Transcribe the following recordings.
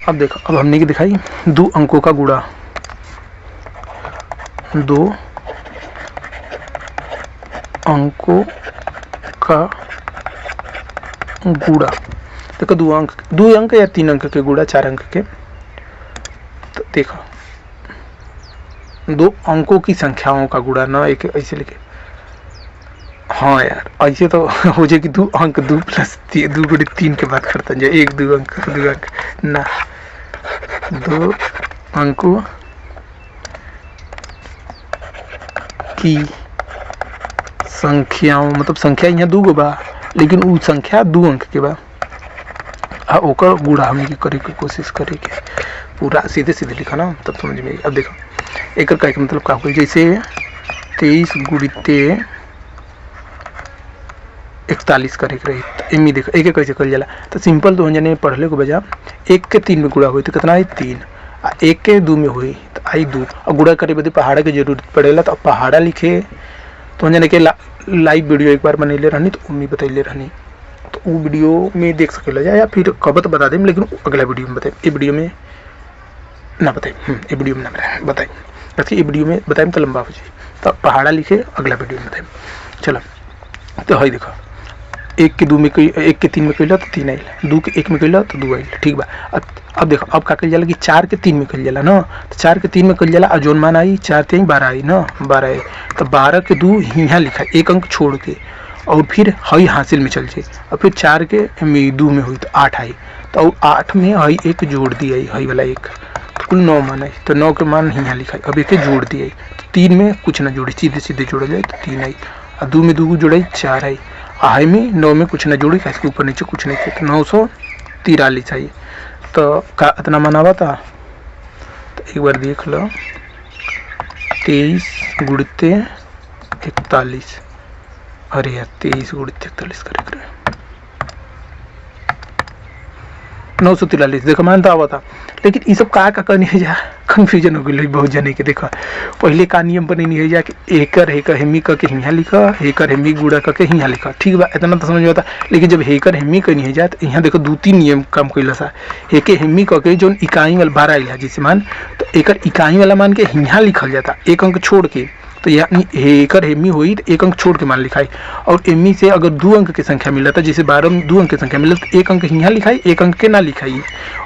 अब देखो, अब हमने की दिखाई 2 अंकों का गुणा, 2 अंकों का गुणा। देखो 2 अंक या 3 अंक के गुणा 4 अंक के। तो देखो 2 अंकों की संख्याओं का गुणा, ना एक ऐसे लिखे। हाँ यार, ऐसे तो हो जाए कि 2 अंक 2 प्लस 2 गुणे 3 के बाद करते हैं, 1 2 अंक 2 अंक ना, 2 अंकों की संख्याओं, मतलब संख्या यहाँ 2 गो बा, लेकिन वो संख्या 2 अंक के बा, ओकर गुणा हमने करे के कोशिश करे के। पूरा सीधे सीधे लिखा ना, तब समझ में। अब देखो एक कहे के मतलब का हो, जैसे 23 गुणिते 41 करे के रही। तो एमी देखो एक कैसे कर जाला, तो सिंपल तो जाने पढ़ले को बजा 1 के 3 में गुणा हुई तो कितना है 3, 1 के 2 में हुई तो आई 2, और गुणा करे बदे पहाड़ा की जरूरत पड़ेला, तो पहाड़ा लिखे तो जाने के लाइव वीडियो एक बार बनैले रहनी, तो उम्मी बतैले रहनी, तो वो वीडियो में देख सकेला जा, या फिर कब तो बता दें, लेकिन अगला वीडियो में बताए, ये वीडियो में ना बताए, ये वीडियो में ना बताए, बल्कि ये वीडियो में बताए तो लंबा हो जाए, तो पहाड़ा लिखे अगला वीडियो में बताए। चलो तो है देखो 1 के 2 में 1 के 3 में कैला तो 3 आयल, 2 के 1 में कैला तो 2 आयल, ठीक बा। अब देखो अब का कल जाला कि 4 के 3 में कल जाला ना, तो 4 के 3 में कल जाला, जोन मान आई 4 3 12 आई ना, 12 आई, तो 12 के 2 यहाँ लिखा 1 अंक छोड़ के, और फिर हई हासिल में चल जाए, और फिर 4 के 2 में हुई तो 8 आई, तो 8 में हई 1 जोड़ दिया, हई वाला 1, तो कुल 9 मान आई, तो 9 के मान यहाँ लिखा, अब 1 जोड़ दिया, तो 3 में कुछ ना जोड़ी, सीधे सीधे जोड़ा जाए तो 3 आई, और 2 में 2 जोड़ाई 4 आई, आई में 9 में कुछ ना जोड़ी, इसके ऊपर नीचे कुछ नहीं किया, तो 943 आई। तो का इतना माना था, तो एक बार देख लो 23 गुणिते 41, अरे यार 23 गुणिते 41 करे 943, देखो मान तो आवा था, लेकिन ये सब का करनी है जा, कन्फ्यूजन हो गई बहुत जने के। देखो पहले का नियम बने नहीं है जा कि हेकर हेमी करके यहाँ लिखा, हेकर हेमी गुड़ा करके यहाँ लिखा, ठीक बा, इतना तो समझ में आता। लेकिन जब हेकर हेमी करनी है जा, तो यहाँ देखो 2-3 नियम काम कैला सा, हेके हेमी करके जो इकाई वाला 12 आइला जैसे मान, तो एक इकाई वाला मान के यहाँ लिखल जाता 1 अंक छोड़ के, तो यानी हेकर हेमी हुई तो 1 अंक छोड़ के मान लिखाई, और एमी से अगर 2 अंक की संख्या मिला था, जैसे 12 में 2 अंक की संख्या मिला तो 1 अंक यहाँ लिखाई, 1 अंक के ना लिखाई,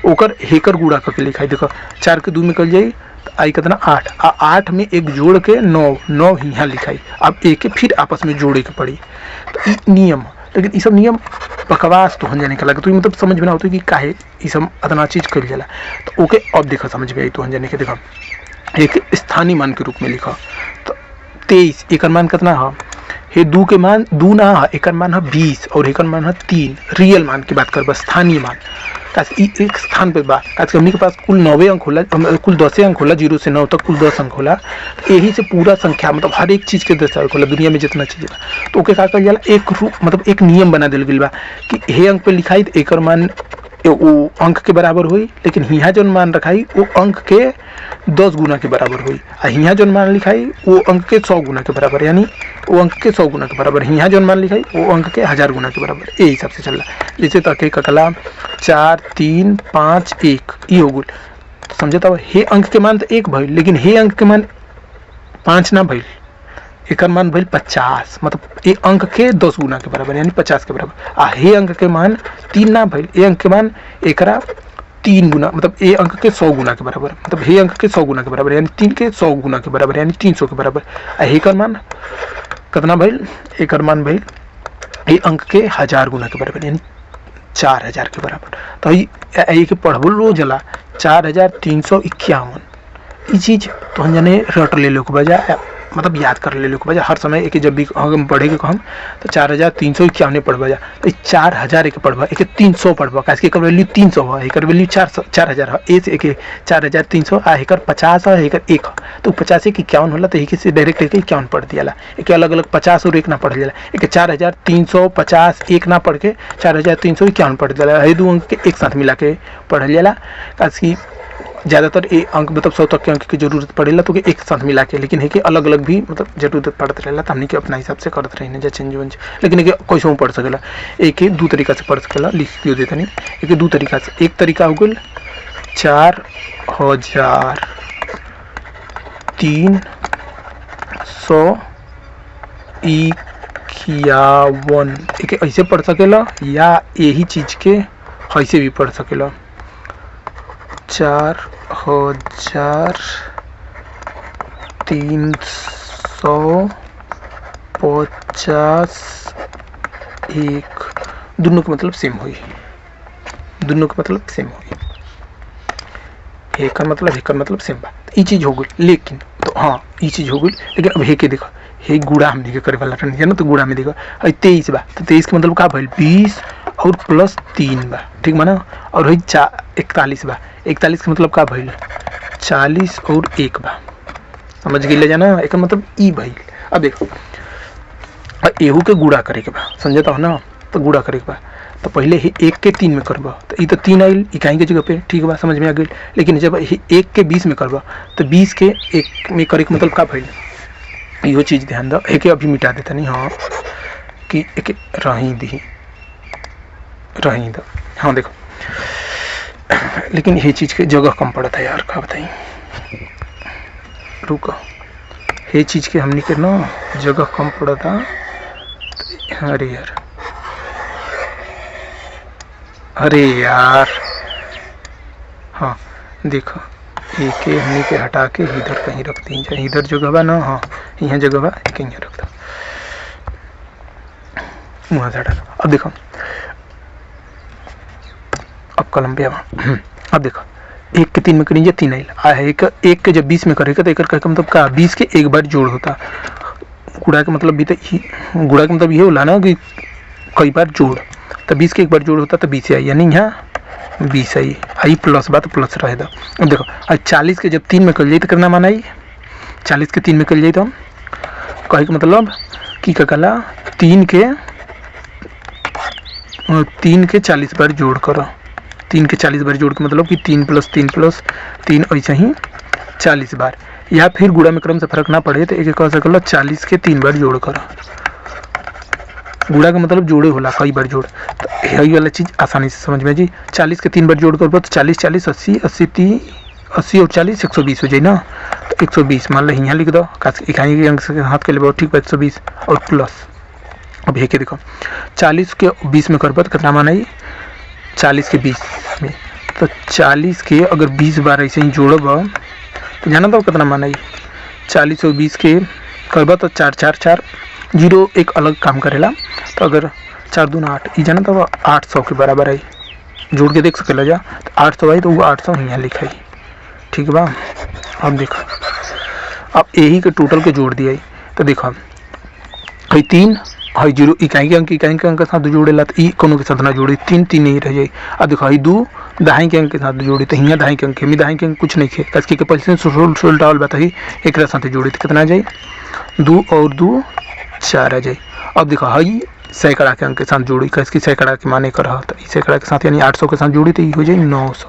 ओकर हेकर गुड़ा करके लिखाई। देखो 4 के 2 में कल जाई तो आई कितना 8, 8 में 1 जोड़ के 9 यहाँ लिखाई, अब एक फिर आपस में जोड़े के पड़ी, तो नियम। लेकिन ये सब नियम बकवास तो हम जाने का लगा, तो मतलब समझ में ना होता कि काहे ये सब इतना चीज़ कर जाला, तो ओके अब देखो समझ में आई तो हम जाने के। देखो एक स्थानीय मान के रूप में लिखा, तो 23 एक मान कितना है, हे 2 के मान 2 ना है, एक मान है 20, और एक मान है 3, रियल मान की बात कर, बस स्थानीय मान एक स्थान पे बात। आज हमने के पास कुल 9 अंक होला, कुल 10 अंक होला, 0 से 9 तक कुल 10 अंक होला, तो यही से पूरा संख्या मतलब हर एक चीज़ के 10 अंक होला, दुनिया में जितना चीज़ है, तो ओके का कल जाला एक रूप, मतलब एक नियम बना दिल गई बा कि हे अंक पे लिखाई तो एक मान वो अंक के बराबर हुई, लेकिन यहाँ जो मान रखाई वो अंक के 10 गुना के बराबर हुई, और यहाँ जो मान लिखाई वो अंक के 100 गुना के बराबर, यानी वो अंक के 100 गुना के बराबर, यहाँ जो मान लिखाई वो अंक के 1000 गुना के बराबर, यही हिसाब से चल रहा है। जैसे तक का कला 4 3 5 1 ये हो गल, तो समझे तब हे अंक के मान तो 1 भइल, लेकिन हे अंक के मान 5 ना भइल, एक मान भइल 50, मतलब ए अंक के 10 गुना के बराबर, यानी 50 के बराबर, आ हे अंक के मान 3 ना भइल, ए अंक के मान एकरा 3 गुना, मतलब ए अंक के 100 गुना के बराबर, मतलब हे अंक के 100 गुना के बराबर, यानी 3 के 100 गुना के बराबर, यानी 300 के बराबर। आ हे कर मान कितना भइल, एक मान भइल ए अंक के 1000 गुना के बराबर, यानी 4000 के बराबर। तो ये के पढ़बो जला 4351, ये चीज़ तो हम जाने रट ले लो के बजाय, मतलब याद कर ले लो के बजाय, हर समय एक जब भी हम पढ़ेंगे हम तो 4351 पढ़वा जा, तो 4000 एक पढ़वा, एक 300 पढ़वा, कैसे एक वैल्यू 300 है, एक वैल्यू 4000 है, ए से एक 4300 आ एक 50 है, एक 1, तो 50 एक 51 होला, तो एक से डायरेक्ट एक 51 पढ़ दिया, एक अलग अलग 50 और 1 ना पढ़ दिया, एक 4350 1 ना पढ़ के 4351 पढ़ दिया, ये 2 अंक के एक साथ मिला के पढ़ लिया, कैसे ज़्यादातर ये अंक मतलब 100 तक के अंक की जरूरत पड़ेला, तो एक साथ मिला के, लेकिन है कि अलग अलग भी मतलब जरूरत पड़ते रहेला, तो हमने के अपना हिसाब से करते रहे जैसे चेंज वेंज, लेकिन एक कैसे पढ़ सकेला, एक 2 तरीका से पढ़ सकेला, लिख दियो देता नहीं, एक 2 तरीका से। एक तरीका हो गल 4351 एक ऐसे पढ़ सकेला या यही चीज के ऐसे भी पढ़ सकेला 4351 दोनों का मतलब सेम हुई, दोनों का मतलब सेम हुई, एक मतलब सेम बा। ये चीज हो गई, लेकिन तो हाँ ये चीज हो गई, लेकिन अब हे के देखो हे गुड़ा हमने के करे वाला रहनी ना, तो गुड़ा में देखो 23 बा, तो 23 का मतलब का भइल 20 और प्लस 3 बा, ठीक बा ना। और है 41 बा, 41 का मतलब का भइल 40 और 1 बा, समझ गए जाना, एक मतलब ई भइल। अब देखो एहू के गुड़ा करे के बा, समझता हो ना, तो गुड़ा करे के बा तो पहले ही 1 के 3 में करबा, तो ये तो 3 आइल इकाई के जगह पे, ठीक बा, समझ में आ गई। लेकिन जब 1 के 20 में करबा तो 20 के 1 में करे के मतलब का भइल, यो चीज़ ध्यान दो। एक अभी मिटा देता नहीं, हाँ कि एक रही दो, हाँ देखो, लेकिन ये चीज़ के जगह कम पड़ा था यार, का बताइए, रुको, ये चीज़ के हमने के ना जगह कम पड़ा था, अरे यार हाँ देखो, एक हमने के हटा के इधर कहीं रख दी जाए, इधर जगह बा ना, हाँ यहाँ जगह बा, एक यहाँ रख दो, वहाँ से हटा दो। अब देखो, अब कलम पे अब देखो 1 के 3 में करेंगे 3 आइल, एक के जब 20 में करेगा तो एक मतलब का 20 के एक बार जोड़ होता, गुड़ा का मतलब भी तो गुड़ा का मतलब ये होला ना कि कई बार जोड़, तो 20 के एक बार जोड़ होता तो 20 आई, यानी यहाँ 20 आई प्लस बात प्लस रहे दो। अब देखो 40 के जब 3 में कर जाए तो करना माना 40 के 3 में कर जाए तो कहे का मतलब कि कहला 3 के 40 बार जोड़ करो, 3 के 40 बार जोड़ के मतलब कि 3 + 3 + 3 ऐसे ही 40 बार, या फिर गुड़ा में क्रम से फर्क ना पड़े तो एक कह सकल 40 के 3 बार जोड़ करो, गुड़ा का मतलब जोड़े होला कई बार जोड़, तो यही वाला चीज़ आसानी से समझ में जी। 40 के 3 बार जोड़ करबो तो 40 40 80 80 30 80 और 40 120 हो जाए ना, तो 120 मान लो यहाँ लिख दो, इकाई के अंक से हाथ के लिए ठीक है 120 और प्लस। अब ये के देखो 40 के 20 में करबो तो कितना माना 40 के 20 में, तो 40 के अगर 20 बार ऐसे ही जोड़ब तो जाना तो कितना माना 40 और 20 के करबो तो 4 4 4 0 एक अलग काम करेला, तो अगर 4 दूना 8 ये जाना तो 800 के बराबर आई, जोड़ के देख सकेला जा, तो 800 आई तो वो 800 यहाँ लिखाई, ठीक बा। अब देखो अब यही के टोटल के जोड़ दिया, तो देखो है 3 है 0 इकाई के अंक के साथ जोड़ेला, तो कोनो के साथ ना जोड़ी 3 3 नहीं रह जाए। अब देखो है 2 दहाई के अंक के साथ जोड़ी, तो यहाँ दहाई के अंक में दहाई के अंक कुछ नहीं खे, कसके के पैसे सोल्टावल बताई एक साथ जोड़ी तो कितना आ जाए 2 और 2 4 आ जाए। अब देखो है सैकड़ा के अंक के साथ जोड़ी, कैसे सैकड़ा के माने कर तो सैकड़ा के साथ यानी 800 के साथ जोड़ी तो ये हो जाए 900,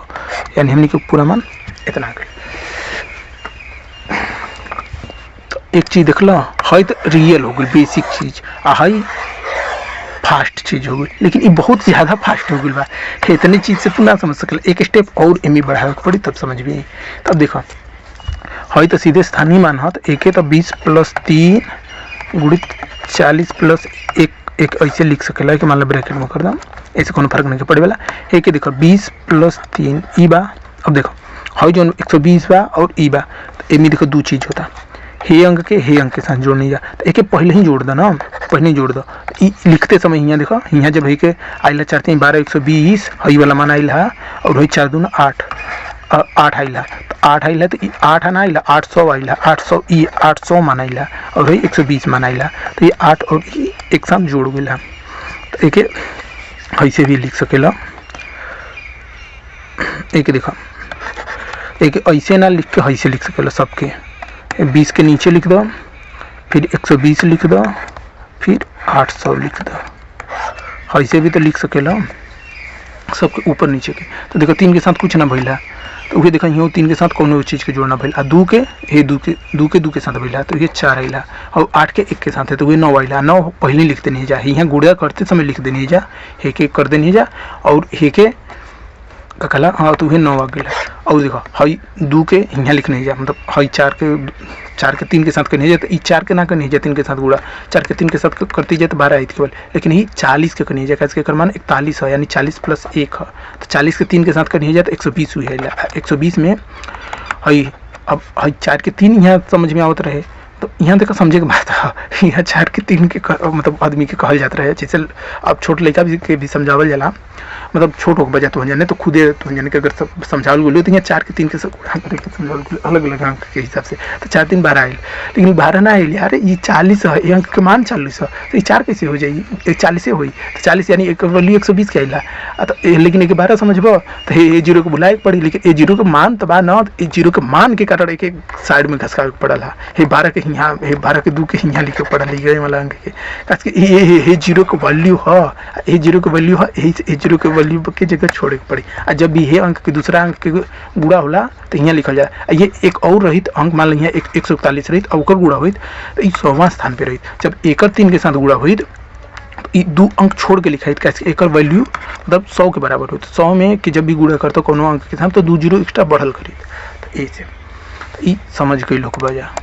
यानी हमने के पूरा मान इतना आ गया। तो एक चीज़ देख लो है तो रियल हो गई बेसिक चीज़, है फास्ट चीज़ हो गई, लेकिन ये बहुत ज़्यादा फास्ट हो गई बा, इतनी चीज़ से तू ना समझ सकल, एक स्टेप और एम बढ़ावे के पड़ी तब समझ भी। तब देखो है तो सीधे स्थानीय मान है, तो एक तो 20 + 3 गुणित 40 + 1 ऐसे लिख सकेला कि मान लो ब्रैकेट में कर दम, ऐसे कोनो फर्क नहीं पड़े वाला। एक देखो 20 + 3 ई बा, अब देखो है जो 120 बा और ई बा, तो एम देखो 2 चीज़ होता, हे अंक के साथ जोड़ने जा, तो एक पहले ही जोड़ दो ना, पहले ही जोड़ दो, लिखते समय यहाँ देखो यहाँ जब है के आइला 4 3 12 120 है वाला मान आइल है, और वही 4 दूना 8 आइला, तो 8 आइला तो 8 आना आइला 800 आइला 800 ई 800 मान आइला, और वही 120 मान आइला, तो ये 8 और एक साथ जोड़ गया, तो एक ऐसे भी लिख सकेला। एक देखो एक ऐसे ना लिख के ऐसे लिख सकेला, सबके 20 के नीचे लिख दो, फिर 120 लिख दो, फिर 800 लिख दो, ऐसे भी तो लिख सकेला सबके ऊपर नीचे के। तो देखो 3 के साथ कुछ ना भइला, तो वही देखा यूँ 3 के साथ कोनो चीज़ के जोड़ना भइला, 2 के साथ भइला, तो ये 4 आइला, और 8 के 1 के साथ है तो वही 9 आइला, 9 पहले लिख देनी जा, यहाँ गुड़ा करते समय लिख देनी जा, हे के कर देनी जा, और हे के कला हाँ तो वही 9 आ गया। और देखो हई 2 के यहाँ लिखने जा, मतलब हई 4 के 3 के साथ करनी जाए, तो ये 4 के ना करनी जाए 3 के साथ गुड़ा, 4 के 3 के साथ करती जाए तो 12 आई केवल, लेकिन ये 40 के करनी जाए, कैसे कर मान 41 है, यानी 40 + 1 है, तो 40 के 3 के साथ करनी जाए तो 120 हुई है। 120 में हई अब हई 4 के 3 यहाँ समझ में आवत रहे, तो यहाँ देखो समझे के बात है, यहाँ 4 के 3 के मतलब आदमी के कहल जाता है, जैसे अब छोट लड़का भी समझावल जाला, मतलब छोट हो बजा तो जाने तो खुदे तो जाने के अगर सब समझावल बोलो तो यहाँ 4 के 3 के सब अलग अलग अंक के हिसाब से, तो 4 3 12 आयल, लेकिन 12 ना आयल यार, ये 40 है, ये अंक के मान 40 है, तो ये 4 कैसे हो जाएगी, 40 हो गई, तो 40 यानी एक वैल्यू 120 के आइला, तो लेकिन एक 12 समझबो तो ये 0 को बुलाए के पड़ी, लेकिन ये 0 के मान तो बा ना, ये 0 के मान के कारण एक साइड में घसका पड़ल है, ये 12 के यहाँ, ये 12 के 2 के यहाँ लिखे पड़ल है वाला अंक के, ये 0 के वैल्यू है, ये 0 के वैल्यू है, ये 0 के वैल्यू के जगह छोड़े के पड़ी, और जब भी ये अंक के दूसरा अंक के गुड़ा होला तो यहाँ लिखल जाए, ये एक और रहित अंक मान लीजिए 141 रहित और ओकर गुड़ा होइत तो ये 100वां स्थान पे रहित, जब एकर 3 के साथ गुड़ा होइत तो ये 2 अंक छोड़ के लिखाइत, कैसे एकर वैल्यू मतलब 100 के बराबर होइत, 100 में कि जब भी गुड़ा करते कोनो अंक के साथ तो 2 0 एक्स्ट्रा बढ़ल करित, तो ये समझ गई लोग बजा।